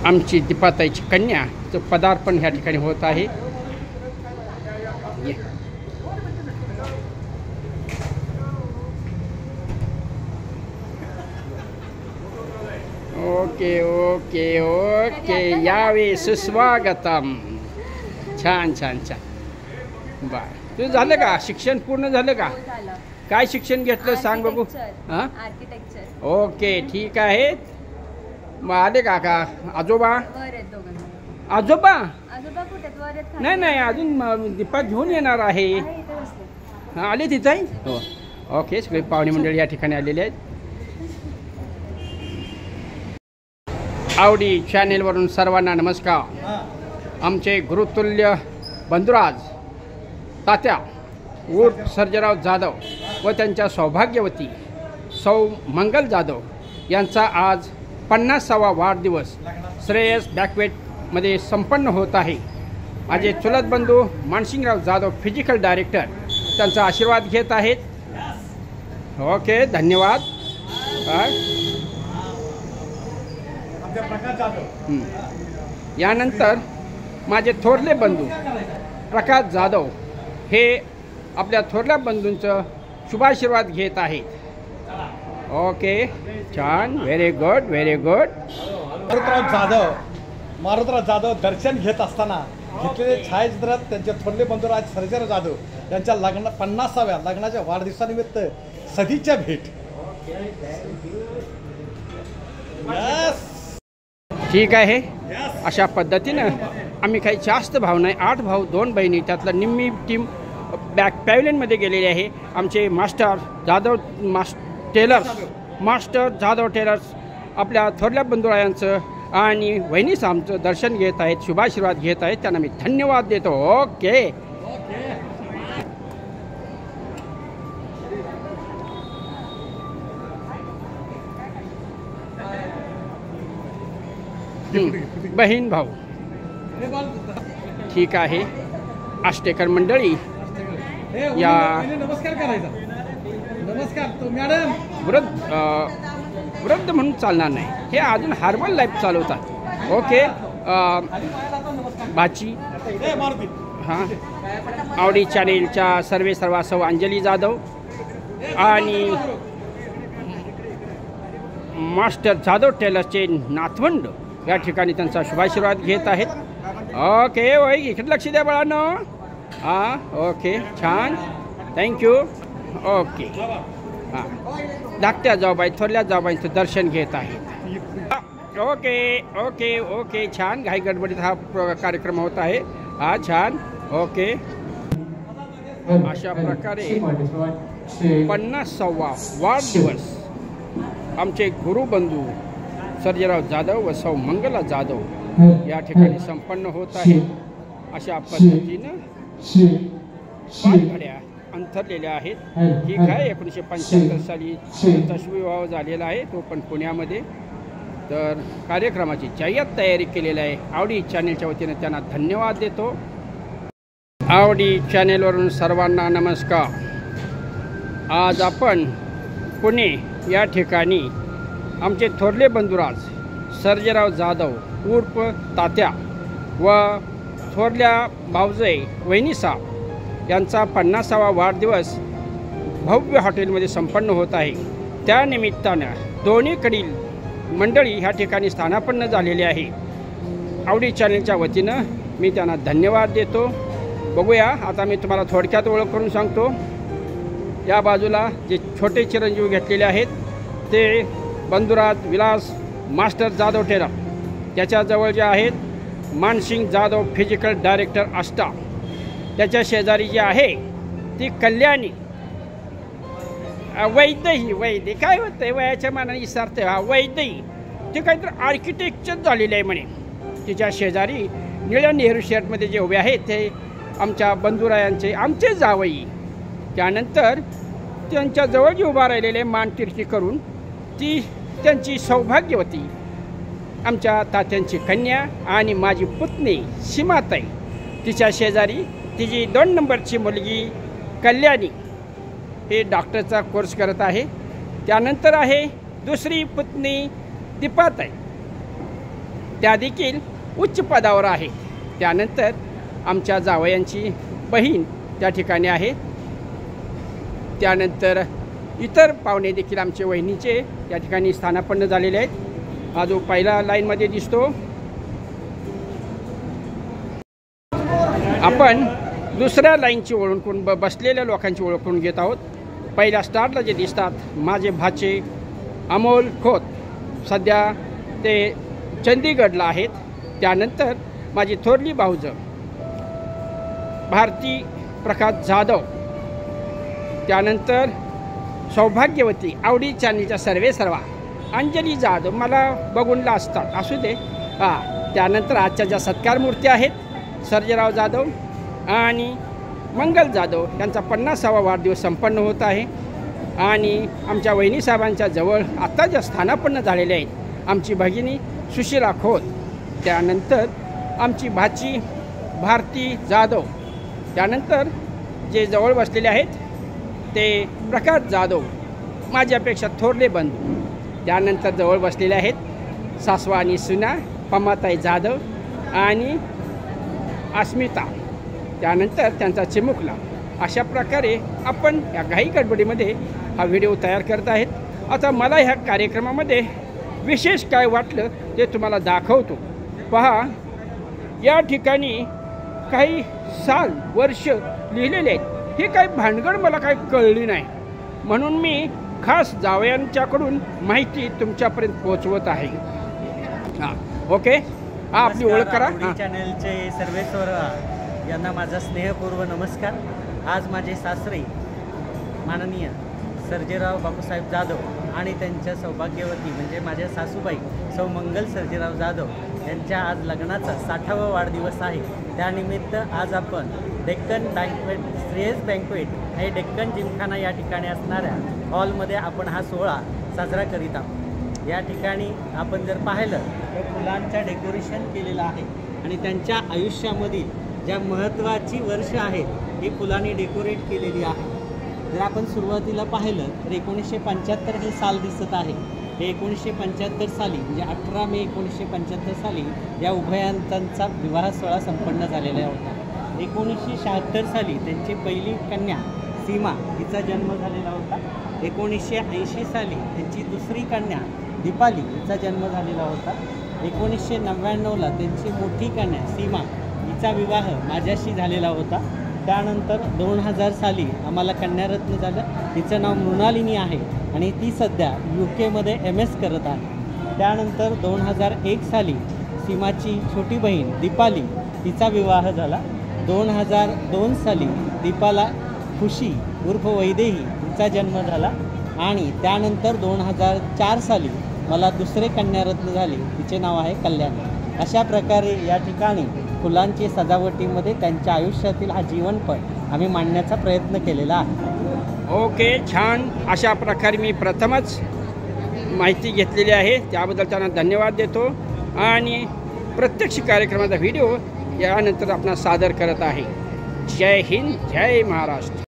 आमची दीपाताईची कन्याचं पदार्पण ह्या ठिकाणी होत आहे। ओके ओके ओके, यावे सुस्वागतम। छान छान छान। बर, तुझं झालं का शिक्षण? पूर्ण झालं का? काय शिक्षण घेतलं सांग बघू। हां, आर्किटेक्चर। ओके, ठीक आहे। मग आले का आजोबा? आजोबा नाही नाही, अजून दीपा घेऊन येणार आहे। हां, आले तिथं आहे? हो, ओके। सगळे पाहुणे मंडळी या ठिकाणी आलेले आहेत। आवडी चॅनेलवरून सर्वांना नमस्कार। आमचे गुरुतुल्य बंधुराज तात्या उर्फ सर्जेराव जाधव व त्यांच्या सौभाग्यवती सौ मंगल जाधव यांचा आज 50वा वाढदिवस श्रेयस बँक्वेटमध्ये संपन्न होत आहे। माझे चुलत बंधू मानसिंगराव जाधव फिजिकल डायरेक्टर त्यांचा आशीर्वाद घेत आहेत। ओके, धन्यवाद। यानंतर माझे थोरले बंधू प्रकाश जाधव हे आपल्या थोरल्या बंधूंचं शुभाशीर्वाद घेत आहेत। ओके, छान, very good very good. Marutrao Jadhav दर्शन घेत असताना घेतलेले छायाचित्रात त्यांचे थोरले बंधुराज सर्जेराव जाधव यांच्या 50व्या लग्नाच्या वाढदिवसानिमित्त सदिच्छा भेट। ठीक आहे, अशा पद्धतीनं आम्ही काही जास्त भाव नाही, 8 भाऊ 2 बहिणी, त्यातलं निम्मी टीम बॅक पॅव्हलियनमध्ये गेलेली आहे। आमचे मास्टर जाधव टेलर्स आपल्या थोरल्या बंधुरायांचं आणि वहिनीचं आमचं दर्शन घेत आहेत, शुभाशीर्वाद घेत आहेत, त्यांना मी धन्यवाद देतो। ओके, बहीण भाऊ, ठीक आहे। आष्टेकर मंडळी या नमस्कार करायचा, नमस्कार तो मॅडम वृद्ध म्हणून चालणार नाही, हे अजून हार्बल लाईफ चालवतात। ओके, बाची हां, आवडी चॅनेलच्या सर्वा सौ अंजली जाधव आणि मास्टर जाधव टेलर्सचे नातवंड या ठिकाणी त्यांचा शुभाशीर्वाद घेत आहेत। ओके, वय इकडे लक्ष द्या बाळांनो। हां, ओके, छान, थँक्यू। ओके, हां, धाकट्या जाऊबाई थोरल्या जाऊबाईंचं दर्शन घेत आहेत। ओके ओके ओके, छान, घाई गडबडीत हा कार्यक्रम होत आहे। हा, छान, ओके। अशा प्रकारे 50वा वाढदिवस आमचे गुरुबंधू सर्जेराव जाधव व सौ मंगला जाधव या ठिकाणी संपन्न होत आहे। अशा पद्धतीनं 5 घड्या अंतरलेल्या आहेत। ठीक आहे, 1975 साली त्यांचा शुभविवाह झालेला आहे, तो पण पुण्यामध्ये। तर कार्यक्रमाची जय्यत तयारी केलेली आहे। आवडी चॅनेलच्या वतीनं त्यांना धन्यवाद देतो। आवडी चॅनेलवरून सर्वांना नमस्कार। आज आपण पुणे या ठिकाणी आमचे थोरले बंधुराज सर्जेराव जाधव उर्फ तात्या व थोरल्या भाऊजाई वहिनीसाहेब यांचा 50वा वाढदिवस भव्य हॉटेलमध्ये संपन्न होत आहे। त्यानिमित्तानं दोन्हीकडील मंडळी ह्या ठिकाणी स्थानापन्न झालेली आहे। आवडी चॅनेलच्या वतीनं मी त्यांना धन्यवाद देतो। बघूया, आता मी तुम्हाला थोडक्यात ओळख करून सांगतो। या बाजूला जे छोटे चिरंजीव घेतलेले आहेत ते बंधुराज विलास मास्टर जाधव टेलर, त्याच्याजवळ जे आहेत मानसिंग जाधव फिजिकल डायरेक्टर आष्टा, त्याच्या शेजारी जी आहे ती कल्याणी वैद्य काय होतं वयाच्या मानाने विसरते, हा वैद्य ते काहीतरी आर्किटेक्चर झालेलं आहे म्हणे। तिच्या शेजारी निळ्या नेहरू शर्टमध्ये जे उभे आहेत ते आमच्या बंधुरायांचे आमचे जावई। त्यानंतर त्यांच्याजवळ जे उभा राहिलेले मान तिरकी करून ती त्यांची सौभाग्यवती आमच्या तात्यांची कन्या आणि माझी पुतणी सीमाताई, तिच्या शेजारी तिची 2 नंबरची मुलगी कल्याणी, हे डॉक्टरचा कोर्स करत आहे। त्यानंतर आहे दुसरी पुतणी दीपाताई, त्या देखील उच्च पदावर आहे. त्यानंतर आमच्या जावयांची बहीण त्या ठिकाणी आहे. त्यानंतर इतर पाहुणे देखील आमचे वहिनीचे या ठिकाणी स्थानापन्न झालेले आहेत. हा जो पहिला लाईनमध्ये दिसतो, आपण दुसऱ्या लाईनची ओळखून बसलेल्या लोकांची ओळखून घेत आहोत. पहिल्या स्टार्टला जे दिसतात माझे भाचे अमोल खोत, सध्या ते चंदीगडला आहेत. त्यानंतर माझी थोरली भाऊजं भारती प्रकाश जाधव, त्यानंतर सौभाग्यवती आवडी चांदीच्या सर्वेसर्वा अंजली जाधव, मला बघूनला असतात असू दे. त्यानंतर आजच्या ज्या सत्कार मूर्ती आहेत सर्जेराव जाधव आणि मंगल जाधव यांचा 50वा वाढदिवस संपन्न होत आहे. आणि आमच्या वहिनी साहेबांच्या जवळ आत्ता ज्या स्थानापन्न झालेल्या आहेत आमची भगिनी सुशीला खोत, त्यानंतर आमची भाची भारती जाधव, त्यानंतर जे जवळ बसलेले आहेत ते प्रकाश जाधव माझ्यापेक्षा थोरले बंधू, त्यानंतर जवळ बसलेले आहेत सासवा आणि सुना पमाताई जाधव आणि अस्मिता, त्यानंतर त्यांचा चिमुकला. अशा प्रकारे आपण या घाई गडबडीमध्ये हा व्हिडिओ तयार करत आहेत. आता मला ह्या कार्यक्रमामध्ये विशेष काय वाटलं ते तुम्हाला दाखवतो. पहा, या ठिकाणी काही साल वर्ष लिहिलेले आहेत. हे काही भानगड मला काही कळली नाही, म्हणून मी खास जावयांच्याकडून माहिती तुमच्यापर्यंत पोहोचवत आहे. ओके, आपली ओळख करा. चॅनलचे सर्वेसर्वा यांना माझा स्नेहपूर्व नमस्कार. आज माझे सासरे माननीय सर्जेराव बापूसाहेब जाधव आणि त्यांच्या सौभाग्यवती म्हणजे माझ्या सासूबाई सौ मंगल सर्जेराव जाधव यांच्या आज लग्नाचा 60वा वाढदिवस आहे. त्यानिमित्त आज आपण डेक्कन बँक्वेट श्रेयस बँक्वेट हे डेक्कन जिमखाना या ठिकाणी असणाऱ्या हॉलमध्ये आपण हा सोहळा साजरा करीत आहोत. या ठिकाणी आपण जर पाहिलं तर फुलांचं डेकोरेशन केलेलं आहे आणि त्यांच्या आयुष्यामधील ज्या महत्त्वाची वर्ष आहेत ही फुलांनी डेकोरेट केलेली आहे. जर आपण सुरुवातीला पाहिलं तर 1975 हे साल दिसत आहे. हे 1975 साली म्हणजे 18 मे 1975 साली या उभयांचा विवाह सोहळा संपन्न झालेला होता. 1976 साली त्यांची पहिली कन्या सीमा हिचा जन्म झालेला होता. 1980 साली त्यांची दुसरी कन्या दीपाली हिचा जन्म झालेला होता. 1999ला त्यांची मोठी कन्या सीमा हिचा विवाह माझ्याशी झालेला होता. त्यानंतर 2000 साली आम्हाला कन्यारत्न झालं. तिचं नाव मृणालिनी आहे आणि ती सध्या UKमध्ये MS करत आहे. त्यानंतर 2001 साली सीमाची छोटी बहीण दीपाली तिचा विवाह झाला. 2002 साली दीपाला खुशी उर्फ वैदेही हिचा जन्म झाला आणि त्यानंतर 2004 साली मला दुसरे कन्यारत्न झाले, तिचे नाव आहे कल्याणी. अशा प्रकारे या ठिकाणी फुलांची सजावटीमध्ये त्यांच्या आयुष्यातील हा जीवनपट आम्ही मांडण्याचा प्रयत्न केलेला आहे. ओके, छान. अशा प्रकारे मी प्रथमच माहिती घेतलेली आहे, त्याबद्दल त्यांना धन्यवाद देतो. आणि प्रत्यक्ष कार्यक्रमाचा व्हिडिओ यानंतर आपण सादर करत आहे. जय हिंद, जय महाराष्ट्र.